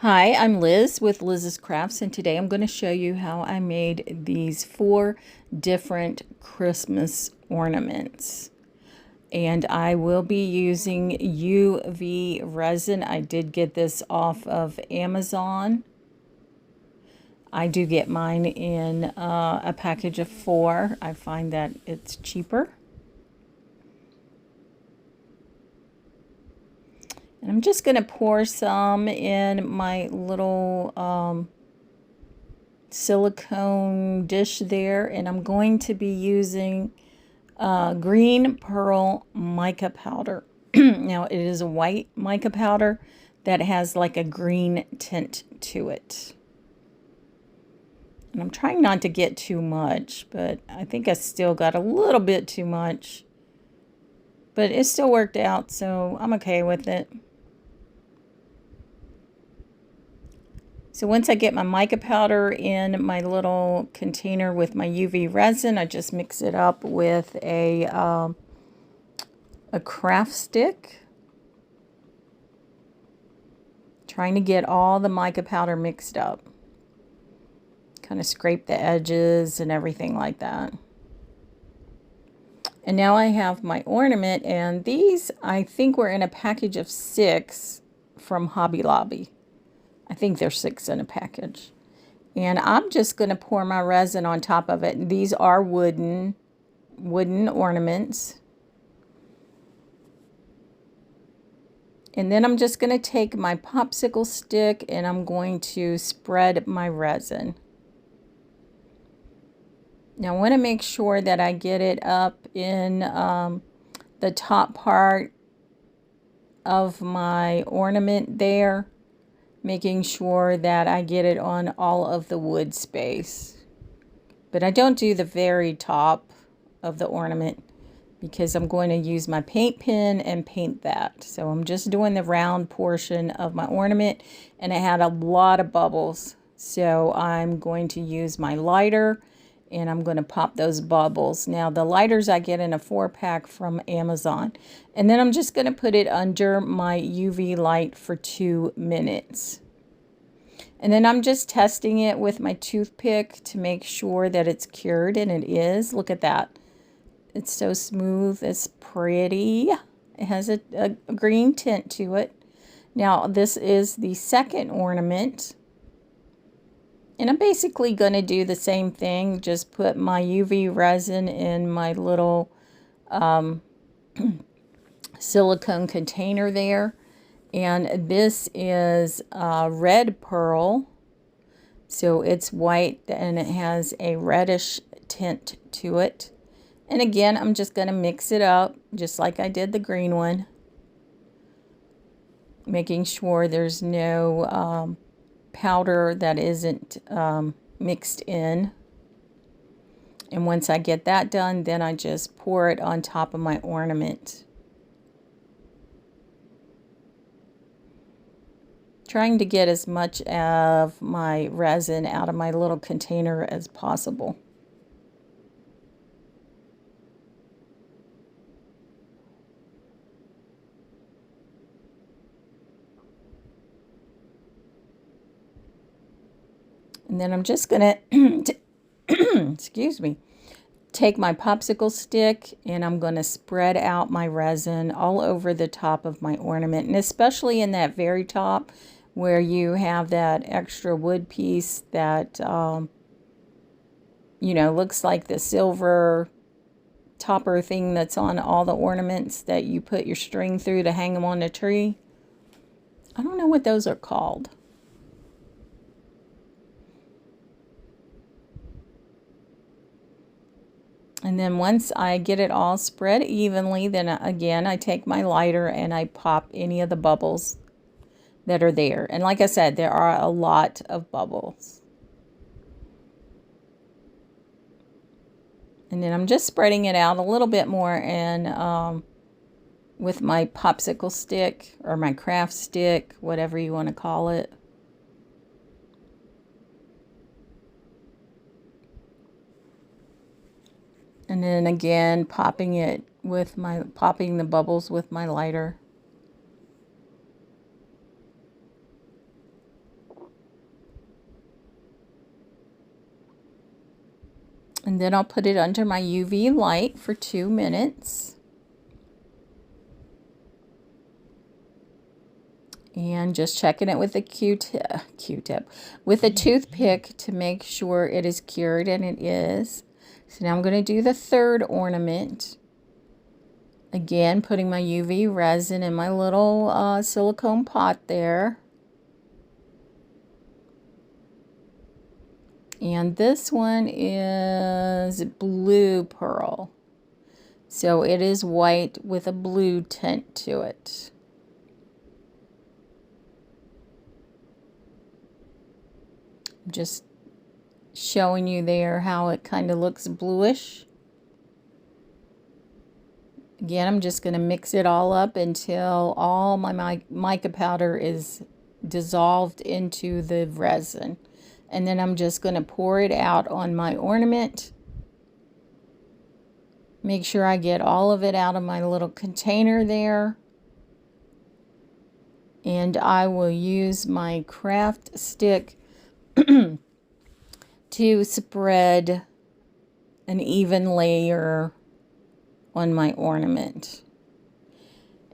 Hi, I'm Liz with Liz's Crafts, and today I'm going to show you how I made these 4 different Christmas ornaments. And I will be using UV resin. I did get this off of Amazon. I do get mine in a package of 4. I find that it's cheaper. And I'm just going to pour some in my little silicone dish there, and I'm going to be using green pearl mica powder. Now it is a white mica powder that has like a green tint to it. And I'm trying not to get too much, but I think I still got a little bit too much. But it still worked out, so I'm okay with it. So once I get my mica powder in my little container with my UV resin, I just mix it up with a craft stick. Trying to get all the mica powder mixed up. Kind of scrape the edges and everything like that. And now I have my ornament, and these I think were in a package of 6 from Hobby Lobby. I think there's 6 in a package. And I'm just going to pour my resin on top of it. These are wooden ornaments. And then I'm just going to take my popsicle stick and I'm going to spread my resin. Now I want to make sure that I get it up in the top part of my ornament there, making sure that I get it on all of the wood space. But I don't do the very top of the ornament because I'm going to use my paint pen and paint that. So I'm just doing the round portion of my ornament, and it had a lot of bubbles. So I'm going to use my lighter and I'm going to pop those bubbles. Now the lighters I get in a 4-pack from Amazon. And then I'm just going to put it under my UV light for 2 minutes. And then I'm just testing it with my toothpick to make sure that it's cured, and it is. Look at that. It's so smooth. It's pretty. It has a green tint to it. Now this is the second ornament. And I'm basically going to do the same thing. Just put my UV resin in my little silicone container there. And this is red pearl. So it's white and it has a reddish tint to it. And again, I'm just going to mix it up just like I did the green one. Making sure there's no powder that isn't mixed in. And once I get that done, then I just pour it on top of my ornament. Trying to get as much of my resin out of my little container as possible. And then I'm just going to, excuse me, take my popsicle stick and I'm going to spread out my resin all over the top of my ornament. And especially in that very top where you have that extra wood piece that, you know, looks like the silver topper thing that's on all the ornaments that you put your string through to hang them on the tree. I don't know what those are called. And then once I get it all spread evenly, then again, I take my lighter and I pop any of the bubbles that are there. And like I said, there are a lot of bubbles. And then I'm just spreading it out a little bit more and with my popsicle stick or my craft stick, whatever you want to call it. And then again, popping the bubbles with my lighter. And then I'll put it under my UV light for 2 minutes. And just checking it with a Q-tip, with a toothpick to make sure it is cured, and it is. So now I'm going to do the third ornament. Again, putting my UV resin in my little silicone pot there. And this one is blue pearl. So it is white with a blue tint to it. Just showing you there how it kind of looks bluish. Again, I'm just going to mix it all up until all my mica powder is dissolved into the resin. And then I'm just going to pour it out on my ornament. Make sure I get all of it out of my little container there. And I will use my craft stick to spread an even layer on my ornament.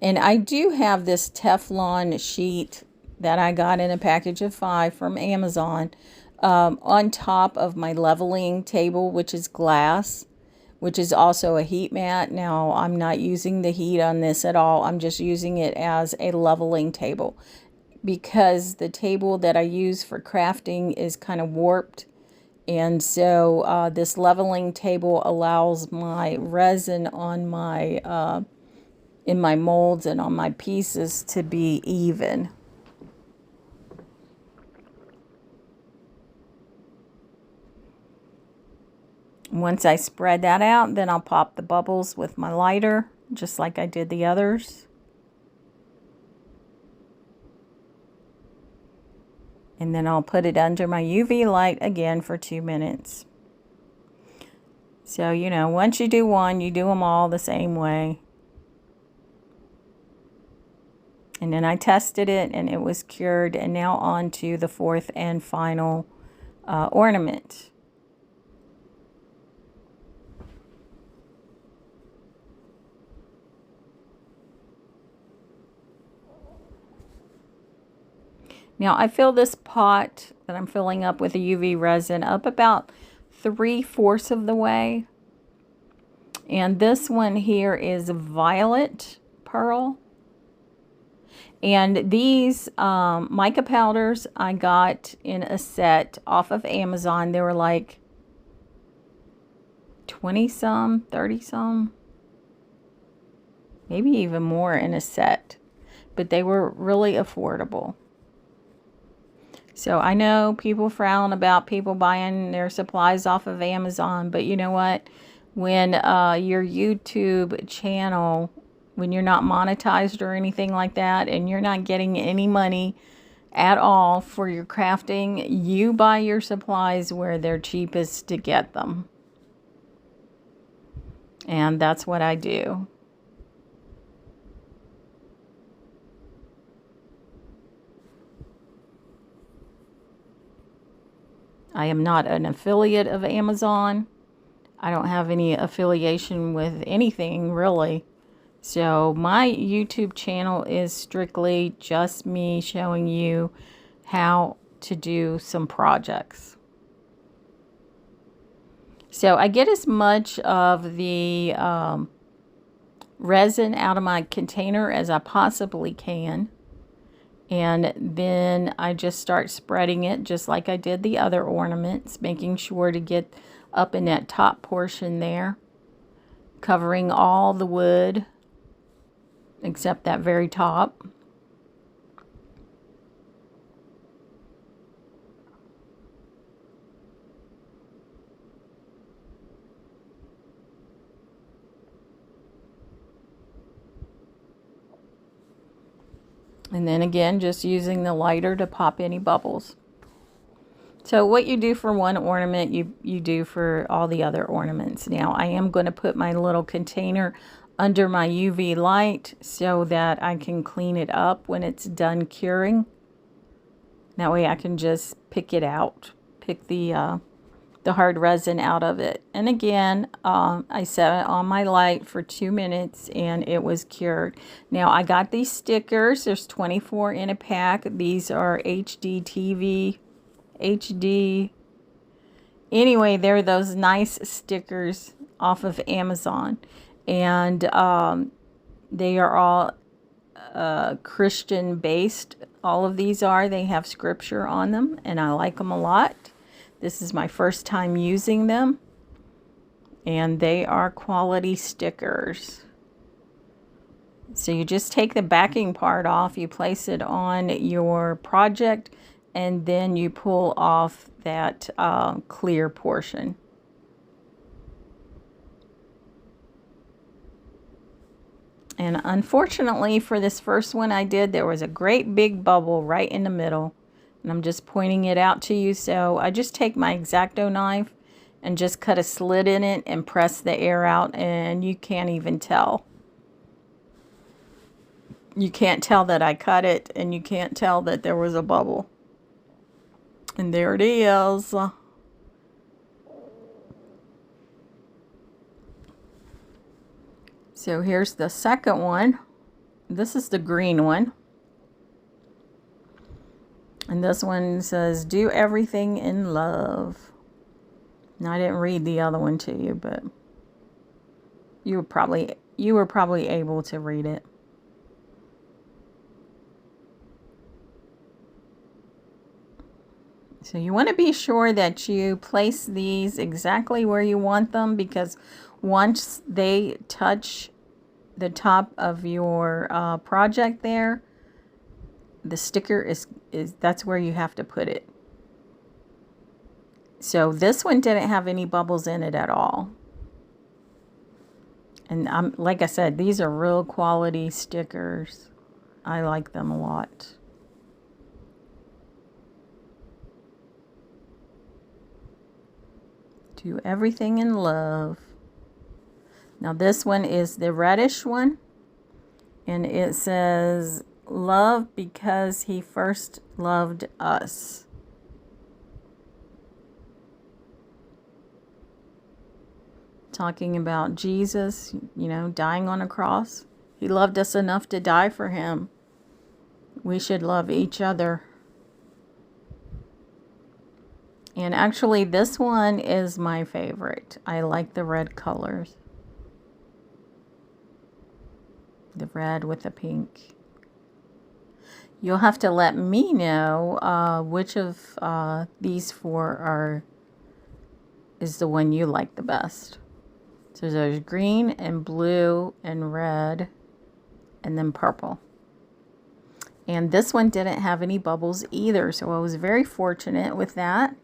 And I do have this Teflon sheet that I got in a package of 5 from Amazon on top of my leveling table, which is glass, which is also a heat mat. Now, I'm not using the heat on this at all. I'm just using it as a leveling table because the table that I use for crafting is kind of warped. And so this leveling table allows my resin on my in my molds and on my pieces to be even. Once I spread that out, then I'll pop the bubbles with my lighter, just like I did the others. And then I'll put it under my UV light again for 2 minutes. So, you know, once you do one, you do them all the same way. And then I tested it and it was cured. And now on to the fourth and final ornament. Now I fill this pot that I'm filling up with the UV resin up about 3/4 of the way. And this one here is violet pearl. And these mica powders I got in a set off of Amazon. They were like 20 some, 30 some, maybe even more in a set. But they were really affordable. So I know people frown about people buying their supplies off of Amazon, but you know what? When your YouTube channel, when you're not monetized or anything like that, and you're not getting any money at all for your crafting, you buy your supplies where they're cheapest to get them. And that's what I do. I am not an affiliate of Amazon. I don't have any affiliation with anything really. So my YouTube channel is strictly just me showing you how to do some projects. So I get as much of the resin out of my container as I possibly can. And then I just start spreading it just like I did the other ornaments, making sure to get up in that top portion there, covering all the wood except that very top. And then again, just using the lighter to pop any bubbles. So what you do for one ornament, you do for all the other ornaments. Now I am going to put my little container under my UV light so that I can clean it up when it's done curing. That way I can just pick it out, pick the the hard resin out of it. And again, I set it on my light for 2 minutes and it was cured. Now I got these stickers. There's 24 in a pack. These are HD TV, HD. Anyway, they're those nice stickers off of Amazon. And they are all Christian based. All of these are. They have scripture on them and I like them a lot. This is my first time using them, and they are quality stickers. So you just take the backing part off, you place it on your project, and then you pull off that clear portion. And unfortunately for this first one I did, there was a great big bubble right in the middle. And I'm just pointing it out to you. So I just take my X-Acto knife and just cut a slit in it and press the air out, and you can't even tell. You can't tell that I cut it, and you can't tell that there was a bubble. And there it is. So here's the second one. This is the green one. And this one says, do everything in love. Now, I didn't read the other one to you, but you were probably able to read it. So you want to be sure that you place these exactly where you want them, because once they touch the top of your project there, the sticker is that's where you have to put it. So this one didn't have any bubbles in it at all. And like I said, these are real quality stickers. I like them a lot. Do everything in love. Now this one is the reddish one. And it says, love because he first loved us. Talking about Jesus, you know, dying on a cross. He loved us enough to die for him. We should love each other. And actually, this one is my favorite. I like the red colors. The red with the pink. You'll have to let me know which of these four is the one you like the best. So there's green and blue and red and then purple. And this one didn't have any bubbles either, so I was very fortunate with that.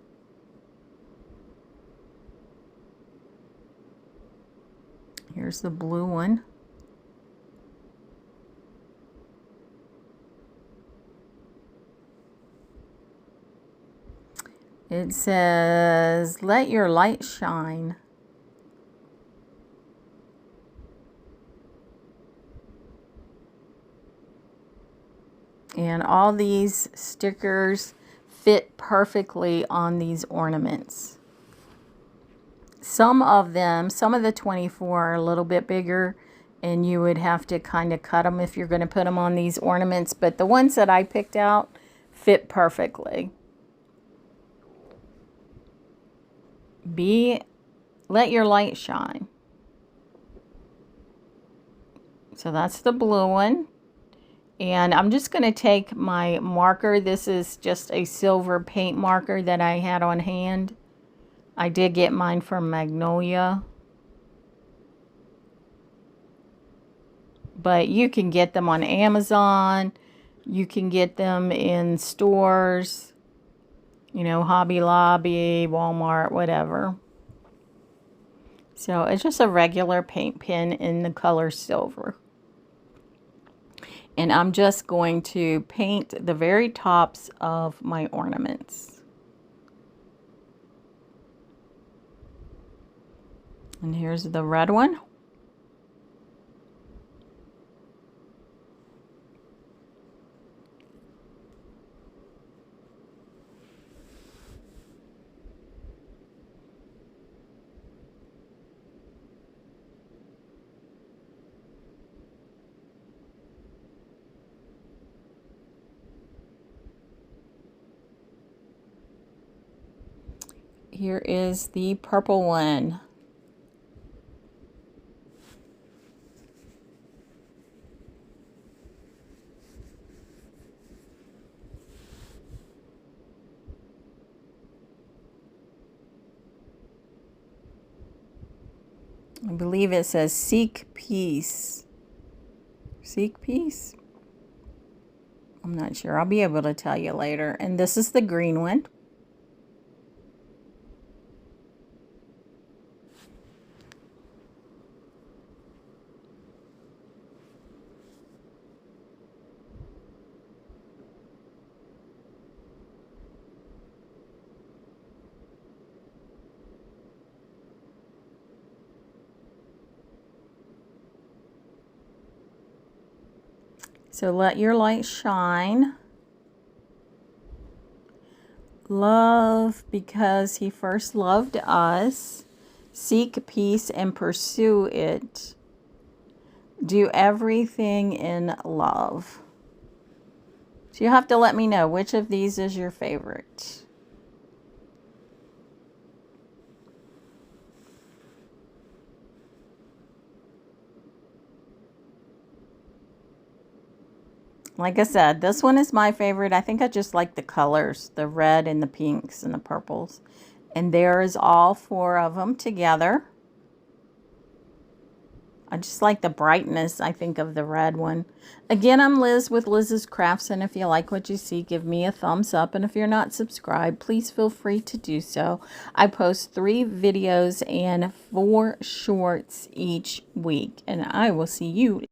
Here's the blue one. It says, let your light shine. And all these stickers fit perfectly on these ornaments. Some of the 24 are a little bit bigger, and you would have to kind of cut them if you're going to put them on these ornaments. But the ones that I picked out fit perfectly. Let your light shine. So that's the blue one. And I'm just going to take my marker. This is just a silver paint marker that I had on hand. I did get mine from Magnolia. But you can get them on Amazon. You can get them in stores. You know, Hobby Lobby, Walmart, whatever. So it's just a regular paint pen in the color silver. And I'm just going to paint the very tops of my ornaments. And here's the red one. here is the purple one. I believe it says seek peace. Seek peace? I'm not sure. I'll be able to tell you later. And this is the green one. So let your light shine. Love because he first loved us. Seek peace and pursue it. Do everything in love. So you have to let me know which of these is your favorite. Like I said, this one is my favorite. I think I just like the colors, the red and the pinks and the purples. And there's all 4 of them together. I just like the brightness, I think, of the red one. Again, I'm Liz with Liz's Crafts, and if you like what you see, give me a thumbs up. And if you're not subscribed, please feel free to do so. I post 3 videos and 4 shorts each week, and I will see you